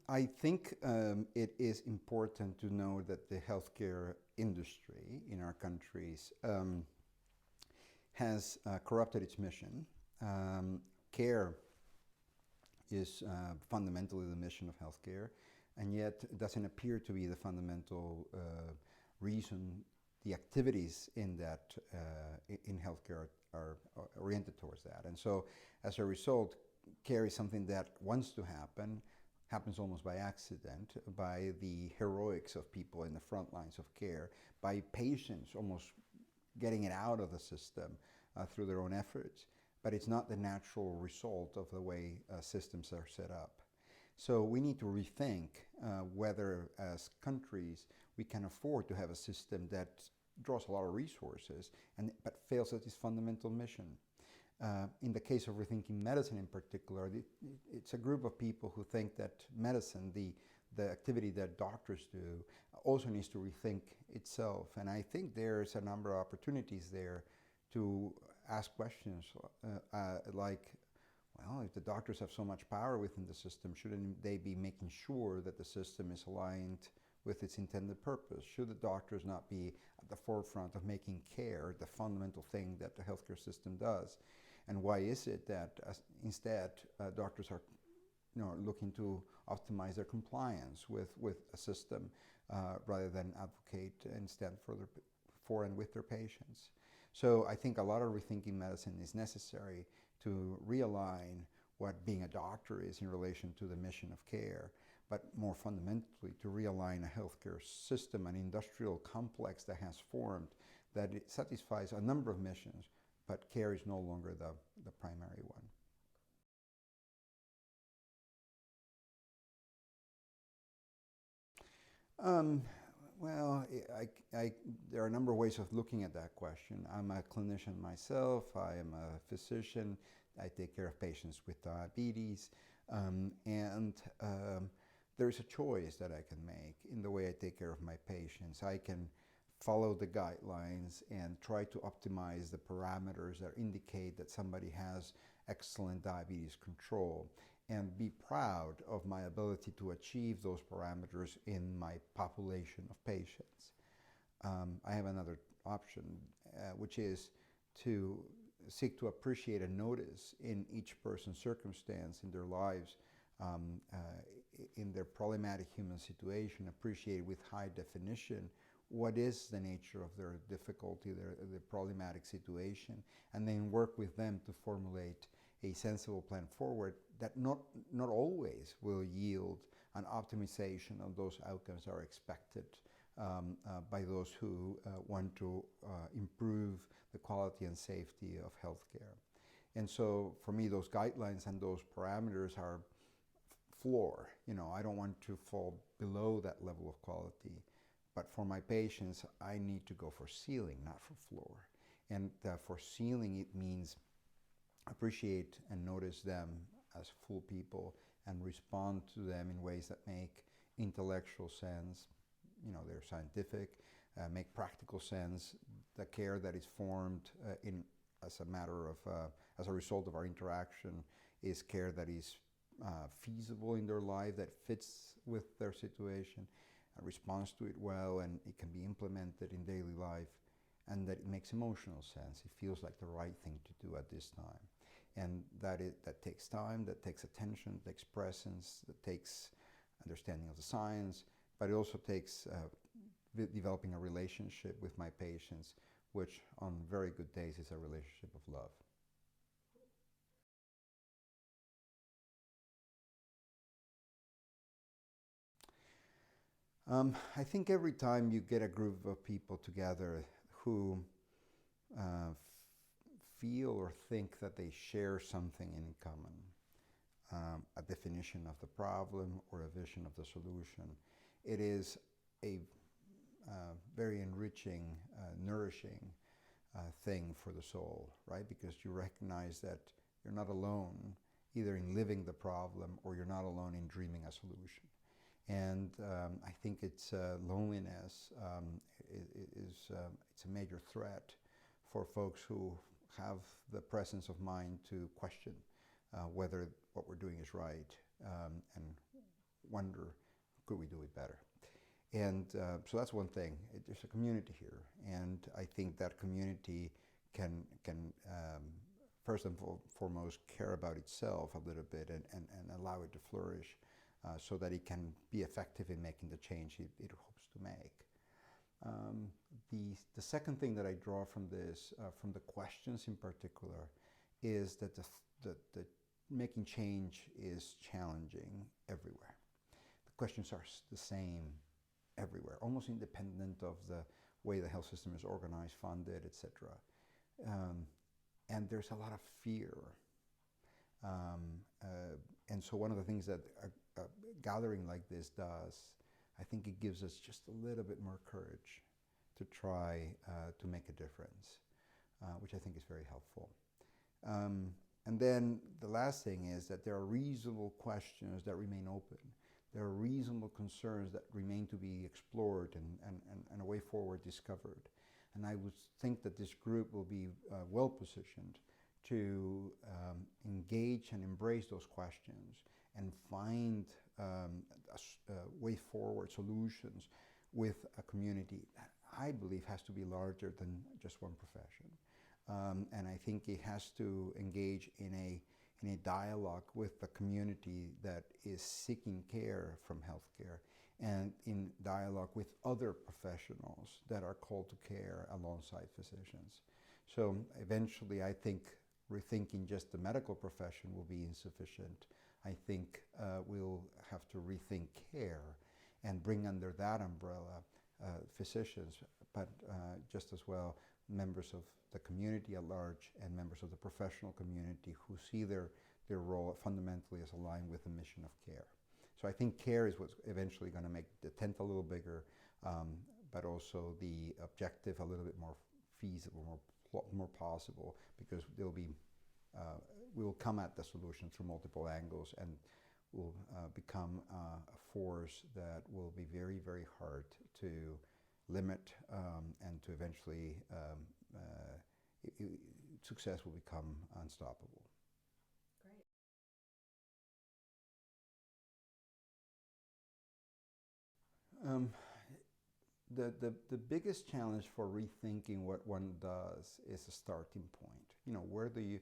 I think it is important to know that the healthcare industry in our countries has corrupted its mission. Care is fundamentally the mission of healthcare, and yet it doesn't appear to be the fundamental reason the activities in that in healthcare are oriented towards that. And so, as a result, care is something that wants to happen, happens almost by accident, by the heroics of people in the front lines of care, by patients almost getting it out of the system through their own efforts. But it's not the natural result of the way systems are set up. So we need to rethink whether, as countries, we can afford to have a system that draws a lot of resources but fails at its fundamental mission. In the case of Rethinking Medicine in particular, it's a group of people who think that medicine, the activity that doctors do, also needs to rethink itself. And I think there's a number of opportunities there to ask questions like, well, if the doctors have so much power within the system, shouldn't they be making sure that the system is aligned with its intended purpose? Should the doctors not be at the forefront of making care the fundamental thing that the healthcare system does? And why is it that instead doctors are looking to optimize their compliance with a system rather than advocate and stand for and with their patients? So I think a lot of rethinking medicine is necessary to realign what being a doctor is in relation to the mission of care, but more fundamentally to realign a healthcare system, an industrial complex that has formed, that it satisfies a number of missions, but care is no longer the primary one. Well, there are a number of ways of looking at that question. I'm a clinician myself. I am a physician. I take care of patients with diabetes. There's a choice that I can make in the way I take care of my patients. I can follow the guidelines and try to optimize the parameters that indicate that somebody has excellent diabetes control and be proud of my ability to achieve those parameters in my population of patients. I have another option, which is to seek to appreciate and notice in each person's circumstance in their lives, in their problematic human situation, appreciate with high definition what is the nature of their difficulty, their problematic situation, and then work with them to formulate a sensible plan forward that not always will yield an optimization of those outcomes that are expected by those who want to improve the quality and safety of healthcare. And so for me, those guidelines and those parameters are floor. I don't want to fall below that level of quality. But for my patients, I need to go for ceiling, not for floor. And for ceiling, it means appreciate and notice them as full people and respond to them in ways that make intellectual sense. They're scientific, make practical sense. The care that is formed as a result of our interaction is care that is feasible in their life, that fits with their situation, responds to it well, and it can be implemented in daily life, and that it makes emotional sense. It feels like the right thing to do at this time. And that takes time, that takes attention, takes presence, that takes understanding of the science, but it also takes developing a relationship with my patients, which on very good days is a relationship of love. I think every time you get a group of people together who feel or think that they share something in common, a definition of the problem or a vision of the solution, it is a very enriching, nourishing thing for the soul, right? Because you recognize that you're not alone either in living the problem or you're not alone in dreaming a solution. And I think it's loneliness it's a major threat for folks who have the presence of mind to question whether what we're doing is right and wonder, could we do it better? And so that's one thing. There's a community here, and I think that community can first and foremost care about itself a little bit and allow it to flourish so that it can be effective in making the change it hopes to make. The second thing that I draw from this, from the questions in particular, is that the making change is challenging everywhere. The questions are the same everywhere, almost independent of the way the health system is organized, funded, etc. And there's a lot of fear. And so one of the things that a gathering like this does, I think it gives us just a little bit more courage to try to make a difference, which I think is very helpful. And then the last thing is that there are reasonable questions that remain open. There are reasonable concerns that remain to be explored and a way forward discovered. And I would think that this group will be well positioned to engage and embrace those questions and find way forward solutions with a community that I believe has to be larger than just one profession. And I think it has to engage in a dialogue with the community that is seeking care from healthcare, and in dialogue with other professionals that are called to care alongside physicians. So eventually I think rethinking just the medical profession will be insufficient. I think we'll have to rethink care and bring under that umbrella physicians, but just as well members of the community at large and members of the professional community who see their role fundamentally as aligned with the mission of care. So I think care is what's eventually going to make the tent a little bigger, but also the objective a little bit more feasible, more possible, because there'll be we will come at the solution through multiple angles and will become a force that will be very, very hard to limit, and to eventually success will become unstoppable. Great. The biggest challenge for rethinking what one does is a starting point. You know, where do you,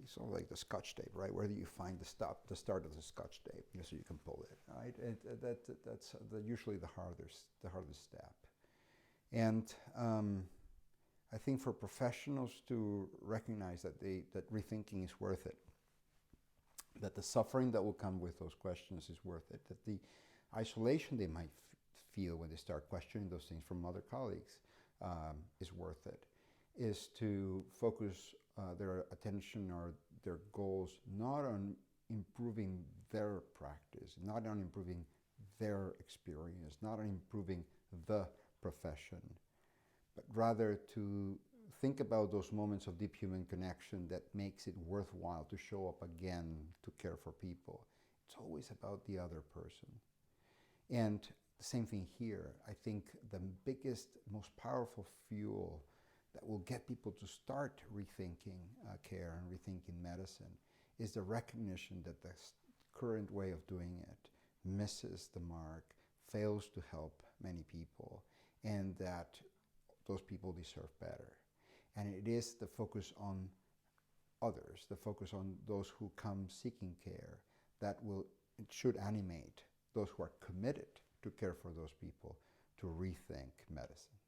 it's sort of like the Scotch tape, right? Where do you find the start of the Scotch tape, you know, so you can pull it, right? And that's usually the hardest step. And I think for professionals to recognize that that rethinking is worth it, that the suffering that will come with those questions is worth it, that the isolation they might feel when they start questioning those things from other colleagues is worth it, is to focus their attention or their goals not on improving their practice, not on improving their experience, not on improving the profession, but rather to think about those moments of deep human connection that makes it worthwhile to show up again to care for people. It's always about the other person. And the same thing here. I think the biggest, most powerful fuel that will get people to start rethinking care and rethinking medicine is the recognition that the current way of doing it misses the mark, fails to help many people, and that those people deserve better. And it is the focus on others, the focus on those who come seeking care, that it should animate those who are committed to care for those people to rethink medicine.